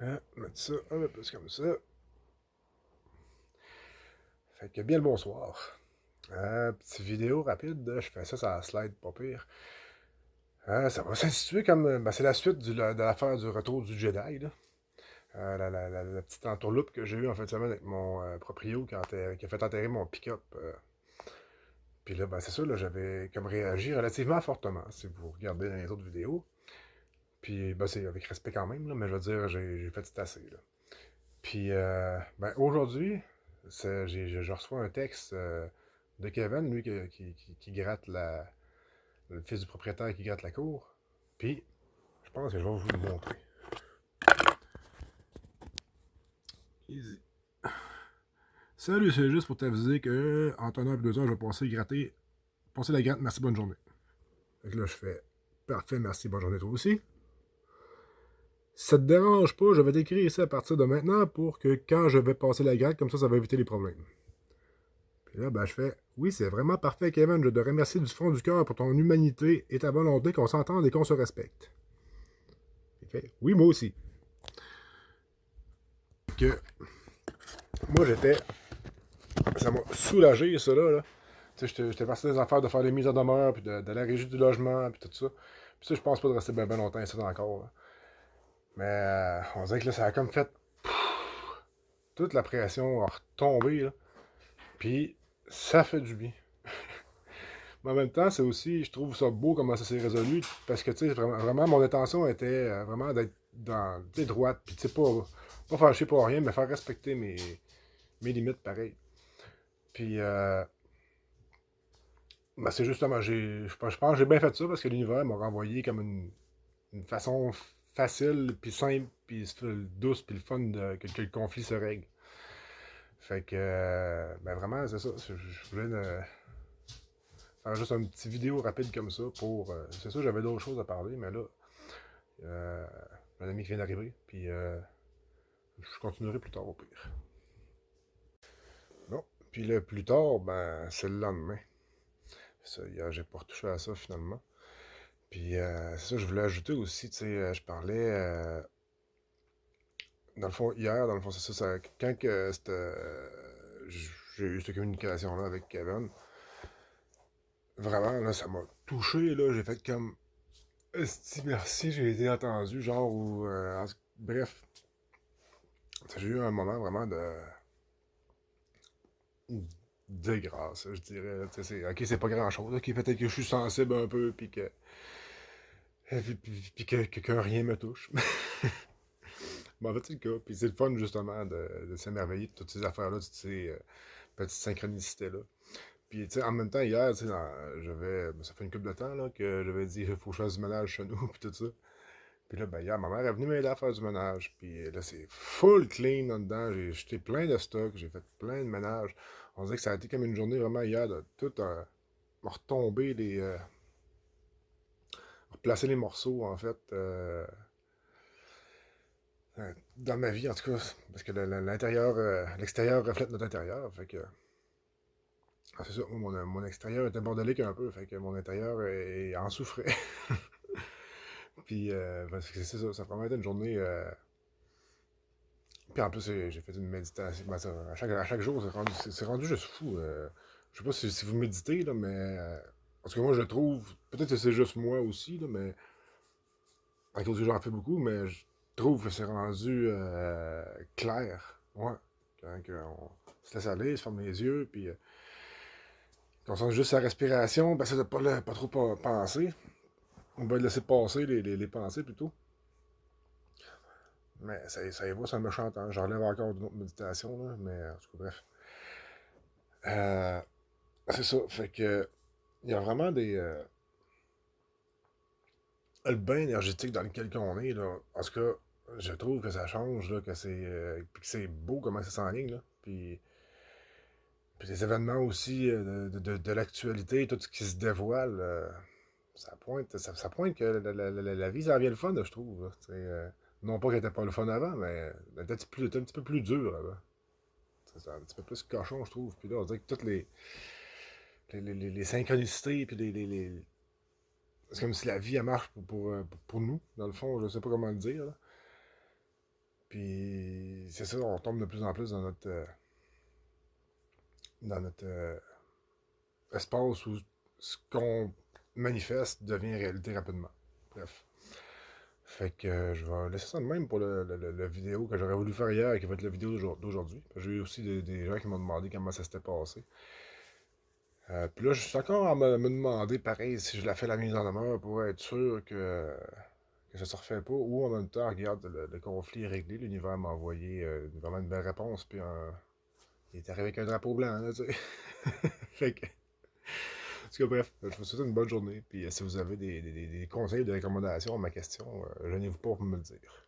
Mettre ça un peu plus comme ça. Fait que bien le bonsoir. Petite vidéo rapide, je fais ça sur la slide, pas pire. Ça va s'intituler comme. Ben, c'est la suite de l'affaire du retour du Jedi, là. La petite entourloupe que j'ai eue en fin de semaine avec mon proprio qui a fait enterrer mon pick-up. Puis là, ben, c'est ça, là, j'avais comme réagi relativement fortement, si vous regardez dans les autres vidéos. Puis, ben, c'est avec respect quand même, là, mais je veux dire, j'ai fait c'est assez, là. Puis, ben, aujourd'hui, je reçois un texte de Kevin, lui, qui gratte le fils du propriétaire qui gratte la cour. Puis, je pense que je vais vous le montrer. Easy. Salut, c'est juste pour t'aviser que entre 1 heure et 2 heures, je vais passer la gratte, merci, bonne journée. Fait que là, je fais parfait, merci, bonne journée toi aussi. Si ça te dérange pas, je vais t'écrire ça à partir de maintenant pour que quand je vais passer la gratte, comme ça va éviter les problèmes. Puis là, ben, je fais oui, c'est vraiment parfait, Kevin. Je te remercie du fond du cœur pour ton humanité et ta volonté qu'on s'entende et qu'on se respecte. Il fait oui, moi aussi. Que moi, ça m'a soulagé, ça là. Tu sais, j'étais parti des affaires de faire les mises en demeure, puis de la régie du logement, puis tout ça. Puis ça, je pense pas de rester bien longtemps ici encore. Là. Mais on dirait que là, ça a comme fait. Toute la pression a retombé, là. Puis ça fait du bien. Mais en même temps, c'est aussi, je trouve ça beau comment ça s'est résolu, parce que, tu sais, vraiment, mon intention était vraiment d'être dans, tu sais, droite, puis, tu sais, pas faire chier pour rien, mais faire respecter mes limites, pareil. Puis, ben, c'est justement, je pense que j'ai bien fait ça, parce que l'univers m'a renvoyé comme une façon facile, puis simple, puis douce, puis le fun que le conflit se règle. Fait que, ben vraiment, c'est ça, je voulais faire juste une petite vidéo rapide comme ça pour. C'est sûr, j'avais d'autres choses à parler, mais là, euh, mon ami qui vient d'arriver, puis je continuerai plus tard au pire. Bon, puis le plus tard, ben, c'est le lendemain. Ça, hier, j'ai pas retouché à ça finalement. Puis c'est ça, je voulais ajouter aussi, tu sais, je parlais. Dans le fond, hier, dans le fond, c'est ça, quand que c'était. J'ai eu cette communication-là avec Kevin, vraiment, là, ça m'a touché, là, j'ai fait comme. Esti, merci, j'ai été entendu, genre, ou. Bref, j'ai eu un moment vraiment de grâce, je dirais. Ok, c'est pas grand-chose. Ok, peut-être que je suis sensible un peu, puis que. Puis que rien me touche. Mais en fait, c'est le cas. Puis c'est le fun, justement, de s'émerveiller de toutes ces affaires-là, de toutes ces petites synchronicités-là. Puis, tu sais, en même temps, hier, tu sais, ça fait une couple de temps, là, que j'avais dit, il faut que je fasse du ménage chez nous, puis tout ça. Puis là, ben, hier, ma mère est venue m'aider à faire du ménage. Puis là, c'est full clean là-dedans. J'ai jeté plein de stocks, j'ai fait plein de ménage. On dirait que ça a été comme une journée vraiment hier de tout retomber replacer les morceaux, en fait, dans ma vie, en tout cas. Parce que l'intérieur, l'extérieur reflète notre intérieur. Fait que, c'est ça, moi, mon extérieur était bordélique un peu. Fait que mon intérieur en souffrait. Puis, parce que c'est ça, ça a vraiment été une journée. Puis en plus, j'ai fait une méditation. Ben, à chaque jour, c'est rendu juste fou. Je sais pas si vous méditez, là, mais. En tout cas, moi, je trouve. Peut-être que c'est juste moi aussi, là, mais. Avec d'autres, j'en fais beaucoup, mais je trouve que c'est rendu clair. Ouais. Quand on se laisse aller, se ferme les yeux, puis qu'on sent juste sa respiration, ben, c'est de pas trop penser. On va laisser passer les pensées plutôt. Mais ça y va, c'est un méchant temps. J'enlève encore d'une autre méditation, là, mais en tout cas, bref. Euh, c'est ça, fait que il y a vraiment le bain énergétique dans lequel on est, là. En tout cas, je trouve que ça change, là, puis que c'est beau comment ça s'enligne, là. Puis les événements aussi de l'actualité, tout ce qui se dévoile, ça pointe que la vie, ça vient le fun, là, je trouve. Là. Non pas qu'elle était pas le fun avant, mais elle était un petit peu plus dure avant. C'est un petit peu plus cochon, je trouve. Puis là, on dirait que toutes les synchronicités, puis c'est comme si la vie, elle marche pour nous, dans le fond, je sais pas comment le dire. Là. Puis c'est ça, on tombe de plus en plus dans notre espace où ce qu'on manifeste devient réalité rapidement. Bref. Fait que je vais laisser ça de même pour le vidéo que j'aurais voulu faire hier et qui va être la vidéo d'aujourd'hui. J'ai eu aussi des gens qui m'ont demandé comment ça s'était passé. Puis là, je suis encore à me demander, pareil, si je la fais la mise en demeure pour être sûr que ça se refait pas, ou en même temps, regarde, le conflit est réglé, l'univers m'a envoyé vraiment une belle réponse, puis il est arrivé avec un drapeau blanc, là, tu sais. Fait que, en tout cas, bref, je vous souhaite une bonne journée, puis si vous avez des conseils ou des recommandations à ma question, gênez-vous pas pour me le dire.